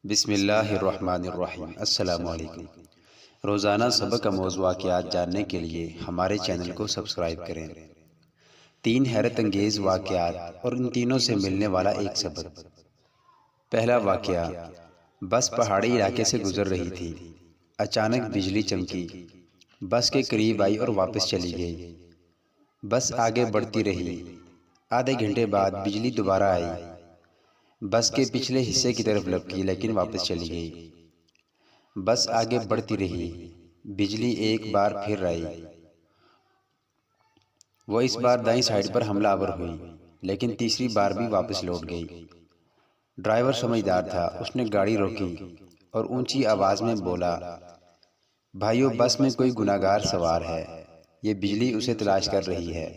بسم اللہ الرحمن الرحیم۔ السلام علیکم۔ روزانہ سبق کا موضوع واقعات جاننے کے لیے ہمارے چینل کو سبسکرائب کریں۔ تین حیرت انگیز واقعات اور ان تینوں سے ملنے والا ایک سبق۔ پہلا واقعہ، بس پہاڑی علاقے سے گزر رہی تھی۔ اچانک بجلی چمکی، بس کے قریب آئی اور واپس چلی گئی۔ بس آگے بڑھتی رہی۔ آدھے گھنٹے بعد بجلی دوبارہ آئی۔ بس کے پچھلے حصے کی طرف لپکی لیکن واپس چلی گئی۔ بس آگے بڑھتی رہی۔ بجلی ایک بار پھر آئی۔ وہ اس بار دائیں سائیڈ پر حملہ آور ہوئی لیکن تیسری بار بھی واپس لوٹ گئی۔ ڈرائیور سمجھدار تھا، اس نے گاڑی روکی اور اونچی آواز میں بولا، بھائیو، بس میں کوئی گناہگار سوار ہے، یہ بجلی اسے تلاش کر رہی ہے،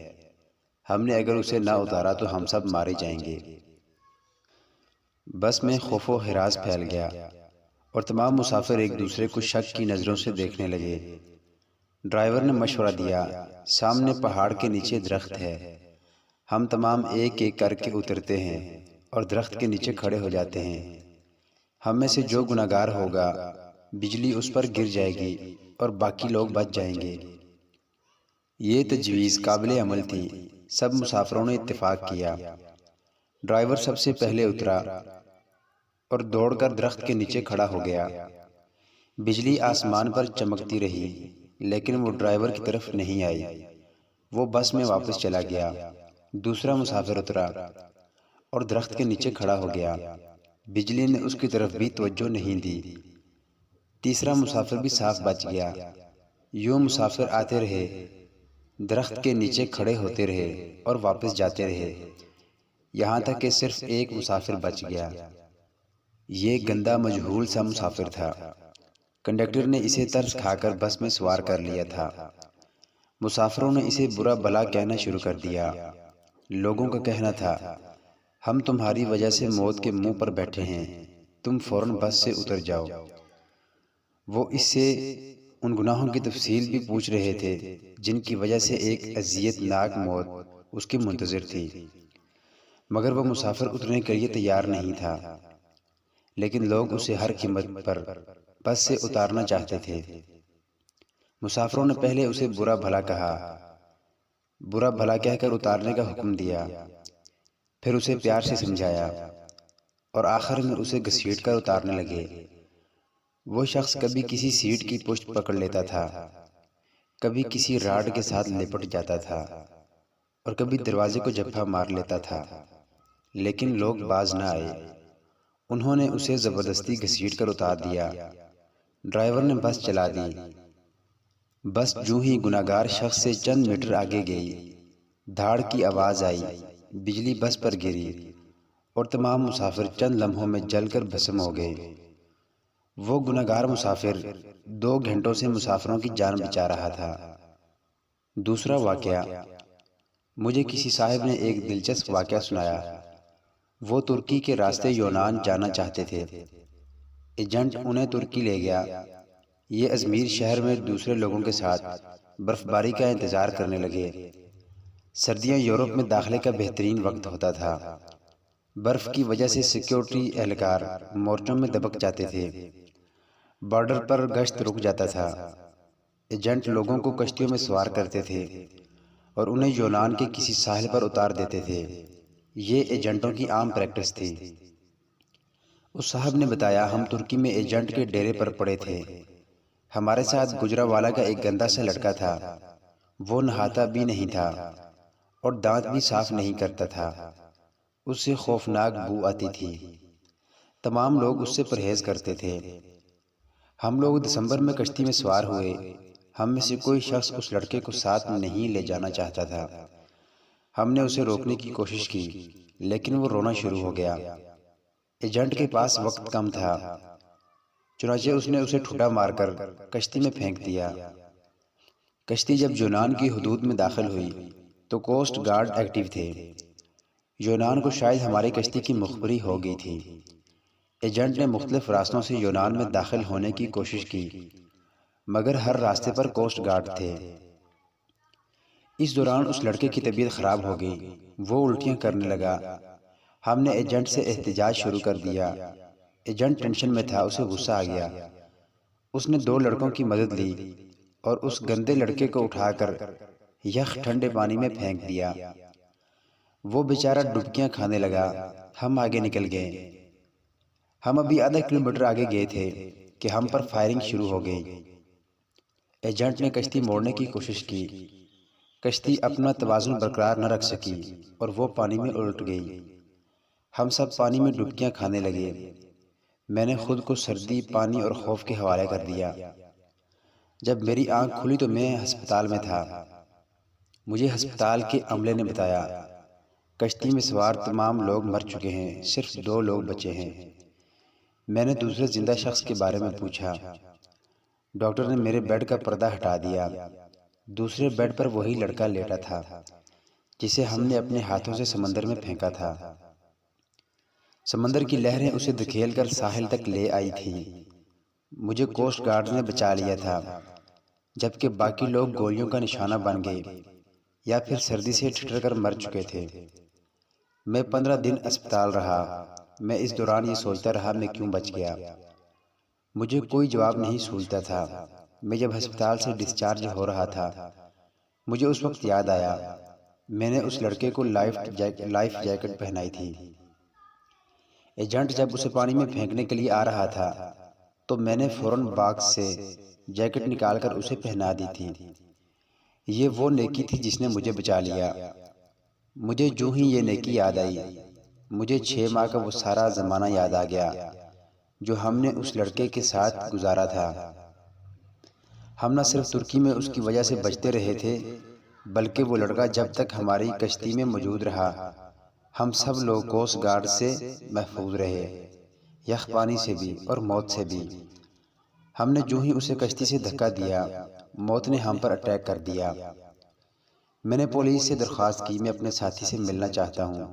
ہم نے اگر اسے نہ اتارا تو ہم سب مارے جائیں گے۔ بس میں خوف و ہراس پھیل گیا اور تمام مسافر ایک دوسرے کو شک کی نظروں سے دیکھنے لگے۔ ڈرائیور نے مشورہ دیا، سامنے پہاڑ کے نیچے درخت ہے، ہم تمام ایک ایک کر کے اترتے ہیں اور درخت کے نیچے کھڑے ہو جاتے ہیں۔ ہم میں سے جو گناہگار ہوگا بجلی اس پر گر جائے گی اور باقی لوگ بچ جائیں گے۔ یہ تجویز قابل عمل تھی، سب مسافروں نے اتفاق کیا۔ ڈرائیور سب سے پہلے اترا اور دوڑ کر درخت کے نیچے کھڑا ہو گیا۔ بجلی آسمان پر چمکتی رہی لیکن وہ ڈرائیور کی طرف نہیں آئی، وہ بس میں واپس چلا گیا۔ دوسرا مسافر اترا اور درخت کے نیچے کھڑا ہو گیا، بجلی نے اس کی طرف بھی توجہ نہیں دی۔ تیسرا مسافر بھی صاف بچ گیا۔ یوں مسافر آتے رہے، درخت کے نیچے کھڑے ہوتے رہے اور واپس جاتے رہے، یہاں تک کہ صرف ایک مسافر بچ گیا۔ یہ گندا مجہول سا مسافر تھا۔ کنڈکٹر نے اسے ترس کھا کر بس میں سوار کر لیا تھا۔ مسافروں نے اسے برا بھلا کہنا شروع کر دیا۔ لوگوں کا کہنا تھا، ہم تمہاری وجہ سے موت کے منہ پر بیٹھے ہیں، تم فوراً بس سے اتر جاؤ۔ وہ اس سے ان گناہوں کی تفصیل بھی پوچھ رہے تھے جن کی وجہ سے ایک اذیت ناک موت اس کی منتظر تھی، مگر وہ مسافر اترنے کے لیے تیار نہیں تھا۔ لیکن لوگ اسے ہر قیمت پر بس سے اتارنا چاہتے تھے۔ مسافروں نے پہلے اسے برا بھلا کہا، برا بھلا کہہ کر اتارنے کا حکم دیا، پھر اسے پیار سے سمجھایا اور آخر میں اسے گھسیٹ کر اتارنے لگے۔ وہ شخص کبھی کسی سیٹ کی پشت پکڑ لیتا تھا، کبھی کسی راڈ کے ساتھ لپٹ جاتا تھا اور کبھی دروازے کو جھپٹا مار لیتا تھا، لیکن لوگ باز نہ آئے۔ انہوں نے اسے زبردستی گھسیٹ کر اتار دیا۔ ڈرائیور نے بس چلا دی۔ بس جو ہی گناہگار شخص سے چند میٹر آگے گئی، دھاڑ کی آواز آئی، بجلی بس پر گری اور تمام مسافر چند لمحوں میں جل کر بھسم ہو گئے۔ وہ گناہگار مسافر 2 گھنٹوں سے مسافروں کی جان بچا رہا تھا۔ دوسرا واقعہ، مجھے کسی صاحب نے ایک دلچسپ واقعہ سنایا۔ وہ ترکی کے راستے یونان جانا چاہتے تھے۔ ایجنٹ انہیں ترکی لے گیا۔ یہ ازمیر شہر میں دوسرے لوگوں کے ساتھ برف باری کا انتظار کرنے لگے۔ سردیاں یورپ میں داخلے کا بہترین وقت ہوتا تھا۔ برف کی وجہ سے سیکیورٹی اہلکار مورچوں میں دبک جاتے تھے، بارڈر پر گشت رک جاتا تھا۔ ایجنٹ لوگوں کو کشتیوں میں سوار کرتے تھے اور انہیں یونان کے کسی ساحل پر اتار دیتے تھے۔ یہ ایجنٹوں کی عام پریکٹس تھی۔ اس صاحب نے بتایا، ہم ترکی میں ایجنٹ کے ڈیرے پر پڑے تھے۔ ہمارے ساتھ گجرانوالہ کا ایک گندا سا لڑکا تھا۔ وہ نہاتا بھی نہیں تھا اور دانت بھی صاف نہیں کرتا تھا۔ اس سے خوفناک بو آتی تھی۔ تمام لوگ اس سے پرہیز کرتے تھے۔ ہم لوگ دسمبر میں کشتی میں سوار ہوئے۔ ہم میں سے کوئی شخص اس لڑکے کو ساتھ نہیں لے جانا چاہتا تھا۔ ہم نے اسے روکنے کی کوشش کی لیکن وہ رونا شروع ہو گیا۔ ایجنٹ کے پاس وقت کم تھا، چنانچہ اس نے اسے ٹھوٹا مار کر کشتی میں پھینک دیا۔ کشتی جب یونان کی حدود میں داخل ہوئی تو کوسٹ گارڈ ایکٹیو تھے۔ یونان کو شاید ہماری کشتی کی مخبری ہو گئی تھی۔ ایجنٹ نے مختلف راستوں سے یونان میں داخل ہونے کی کوشش کی مگر ہر راستے پر کوسٹ گارڈ تھے۔ اس دوران اس لڑکے کی طبیعت خراب ہو گئی، وہ الٹیاں کرنے لگا۔ ہم نے ایجنٹ سے احتجاج شروع کر دیا ایجنٹ ٹینشن میں تھا، اسے غصہ آ گیا۔ اس نے 2 لڑکوں کی مدد لی اور اس گندے لڑکے کو اٹھا کر یخ ٹھنڈے پانی میں پھینک دیا۔ وہ بیچارہ ڈبکیاں کھانے لگا۔ ہم آگے نکل گئے۔ ہم ابھی آدھا کلومیٹر آگے گئے تھے کہ ہم پر فائرنگ شروع ہو گئی۔ ایجنٹ نے کشتی موڑنے کی کوشش کی۔ کشتی اپنا توازن برقرار نہ رکھ سکی اور وہ پانی میں الٹ گئی۔ ہم سب پانی میں ڈبکیاں کھانے لگے۔ میں نے خود کو سردی، پانی اور خوف کے حوالے کر دیا۔ جب میری آنکھ کھلی تو میں ہسپتال میں تھا۔ مجھے ہسپتال کے عملے نے بتایا کشتی میں سوار تمام لوگ مر چکے ہیں، صرف 2 لوگ بچے ہیں۔ میں نے دوسرے زندہ شخص کے بارے میں پوچھا۔ ڈاکٹر نے میرے بیڈ کا پردہ ہٹا دیا۔ دوسرے بیڈ پر وہی لڑکا لیٹا تھا جسے ہم نے اپنے ہاتھوں سے سمندر میں پھینکا تھا۔ سمندر کی لہریں اسے دھکیل کر ساحل تک لے آئی تھیں۔ مجھے کوسٹ گارڈ نے بچا لیا تھا، جبکہ باقی لوگ گولیوں کا نشانہ بن گئے یا پھر سردی سے ٹھٹر کر مر چکے تھے۔ میں 15 دن اسپتال رہا۔ میں اس دوران یہ سوچتا رہا میں کیوں بچ گیا۔ مجھے کوئی جواب نہیں سوچتا تھا۔ میں جب ہسپتال سے ڈسچارج ہو رہا تھا، مجھے اس وقت یاد آیا میں نے اس لڑکے کو لائف جیکٹ پہنائی تھی۔ ایجنٹ جب اسے پانی میں پھینکنے کے لیے آ رہا تھا تو میں نے فوراً باکس سے جیکٹ نکال کر اسے پہنا دی تھی۔ یہ وہ نیکی تھی جس نے مجھے بچا لیا۔ مجھے جو ہی یہ نیکی یاد آئی، مجھے 6 ماہ کا وہ سارا زمانہ یاد آ گیا جو ہم نے اس لڑکے کے ساتھ گزارا تھا۔ ہم نہ صرف ترکی میں اس کی وجہ سے بچتے رہے تھے، بلکہ وہ لڑکا جب تک ہماری کشتی میں موجود رہا، ہم سب لوگ کوسٹ گارڈ سے محفوظ رہے، یخ پانی سے بھی اور موت سے بھی۔ ہم نے جو ہی اسے کشتی سے دھکا دیا، موت نے ہم پر اٹیک کر دیا۔ میں نے پولیس سے درخواست کی میں اپنے ساتھی سے ملنا چاہتا ہوں۔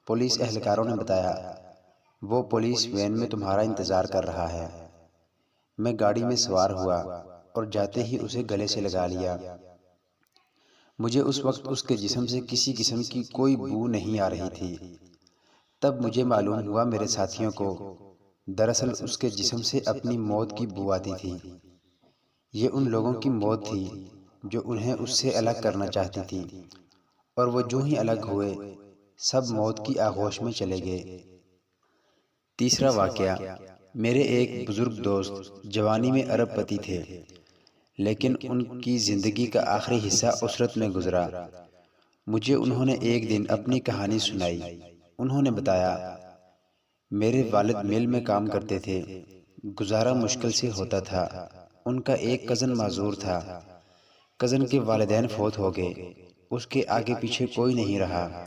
پولیس اہلکاروں نے بتایا وہ پولیس وین میں تمہارا انتظار کر رہا ہے۔ میں گاڑی میں سوار ہوا اور جاتے ہی اسے گلے سے لگا لیا۔ مجھے اس وقت اس کے جسم سے کسی قسم کی کوئی بو نہیں آ رہی تھی۔ تب مجھے معلوم ہوا میرے ساتھیوں کو دراصل اس کے جسم سے اپنی موت کی بو آتی تھی۔ یہ ان لوگوں کی موت تھی جو انہیں اس سے الگ کرنا چاہتی تھی، اور وہ جو ہی الگ ہوئے سب موت کی آغوش میں چلے گئے۔ تیسرا واقعہ، میرے ایک بزرگ دوست جوانی میں ارب پتی تھے، لیکن ان کی زندگی کا آخری حصہ اسرت میں گزرا۔ مجھے انہوں نے ایک دن اپنی کہانی سنائی۔ انہوں نے بتایا میرے والد مل میں کام کرتے تھے، گزارا مشکل سے ہوتا تھا۔ ان کا ایک کزن معذور تھا۔ کزن کے والدین فوت ہو گئے، اس کے آگے پیچھے کوئی نہیں رہا۔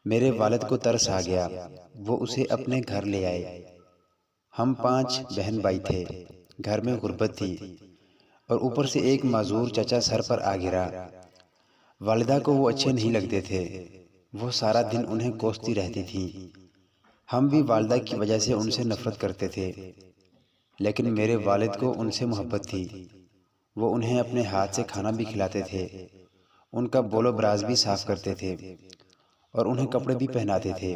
میرے والد کو ترس آ گیا، وہ اسے اپنے گھر لے آئے۔ ہم 5 بہن بھائی تھے، گھر میں غربت تھی، اور اوپر سے ایک معذور چچا سر پر آ گرا۔ والدہ کو وہ اچھے نہیں لگتے تھے، وہ سارا دن انہیں کوستی رہتی تھیں۔ ہم بھی والدہ کی وجہ سے ان سے نفرت کرتے تھے، لیکن میرے والد کو ان سے محبت تھی۔ وہ انہیں اپنے ہاتھ سے کھانا بھی کھلاتے تھے، ان کا بول و براز بھی صاف کرتے تھے، اور انہیں کپڑے بھی پہناتے تھے۔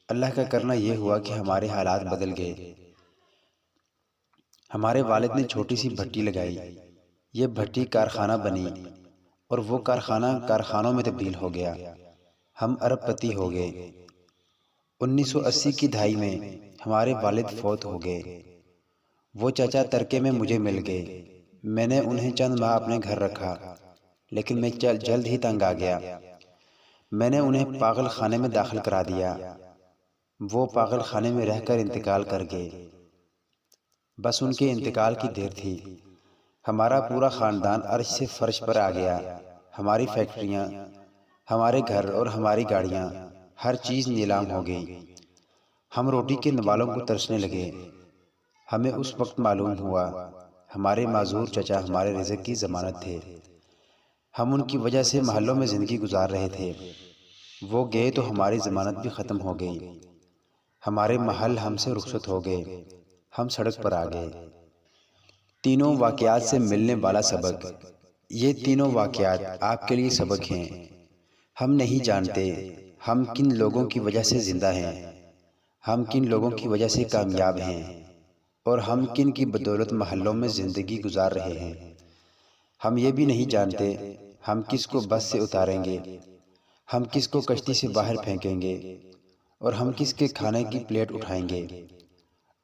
اللہ کا کرنا یہ ہوا کہ ہمارے حالات بدل گئے۔ ہمارے والد نے چھوٹی سی بھٹی لگائی۔ یہ بھٹی کارخانہ بنی، اور وہ کارخانہ کارخانوں میں تبدیل ہو گیا۔ ہم ارب پتی ہو گئے۔ 1980 کی دہائی میں ہمارے والد فوت ہو گئے۔ وہ چچا ترکے میں مجھے مل گئے۔ میں نے انہیں چند ماہ اپنے گھر رکھا، لیکن میں جلد ہی تنگ آ گیا۔ میں نے انہیں پاگل خانے میں داخل کرا دیا۔ وہ پاگل خانے میں رہ کر انتقال کر گئے۔ بس ان کے انتقال کی دیر تھی، ہمارا پورا خاندان عرش سے فرش پر آ گیا۔ ہماری فیکٹریاں، ہمارے گھر اور ہماری گاڑیاں، ہر چیز نیلام ہو گئی۔ ہم روٹی کے نوالوں کو ترسنے لگے۔ ہمیں اس وقت معلوم ہوا ہمارے معذور چچا ہمارے رزق کی ضمانت تھے۔ ہم ان کی وجہ سے محلوں میں زندگی گزار رہے تھے۔ وہ گئے تو ہماری ضمانت بھی ختم ہو گئی۔ ہمارے محل ہم سے رخصت ہو گئے، ہم سڑک پر آ گئے۔ تینوں واقعات سے ملنے والا سبق۔ یہ تینوں واقعات آپ کے لیے سبق ہیں۔ ہم نہیں جانتے ہم کن لوگوں کی وجہ سے زندہ ہیں، ہم کن لوگوں کی وجہ سے کامیاب ہیں اور ہم کن کی بدولت محلوں میں زندگی گزار رہے ہیں۔ ہم یہ بھی نہیں جانتے ہم کس کو بس سے اتاریں گے، ہم کس کو کشتی سے باہر پھینکیں گے، اور ہم کس کے کھانے کی پلیٹ اٹھائیں گے،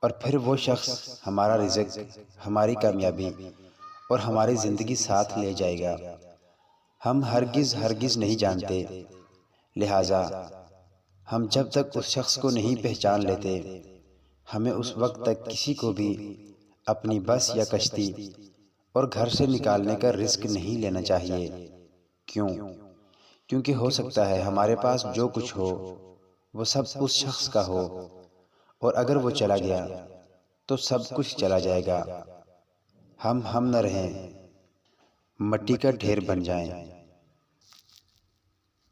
اور پھر وہ شخص ہمارا رزق، ہماری کامیابی اور ہماری زندگی ساتھ لے جائے گا۔ ہم ہرگز نہیں جانتے، لہٰذا ہم جب تک اس شخص کو نہیں پہچان لیتے، ہمیں اس وقت تک کسی کو بھی اپنی بس یا کشتی اور گھر سے نکالنے کا رسک نہیں لینا چاہیے۔ کیونکہ ہو سکتا ہے ہمارے پاس جو کچھ ہو وہ سب اس شخص کا ہو، اور اگر وہ چلا گیا تو سب کچھ چلا جائے گا۔ ہم نہ رہیں، مٹی کا ڈھیر بن جائیں۔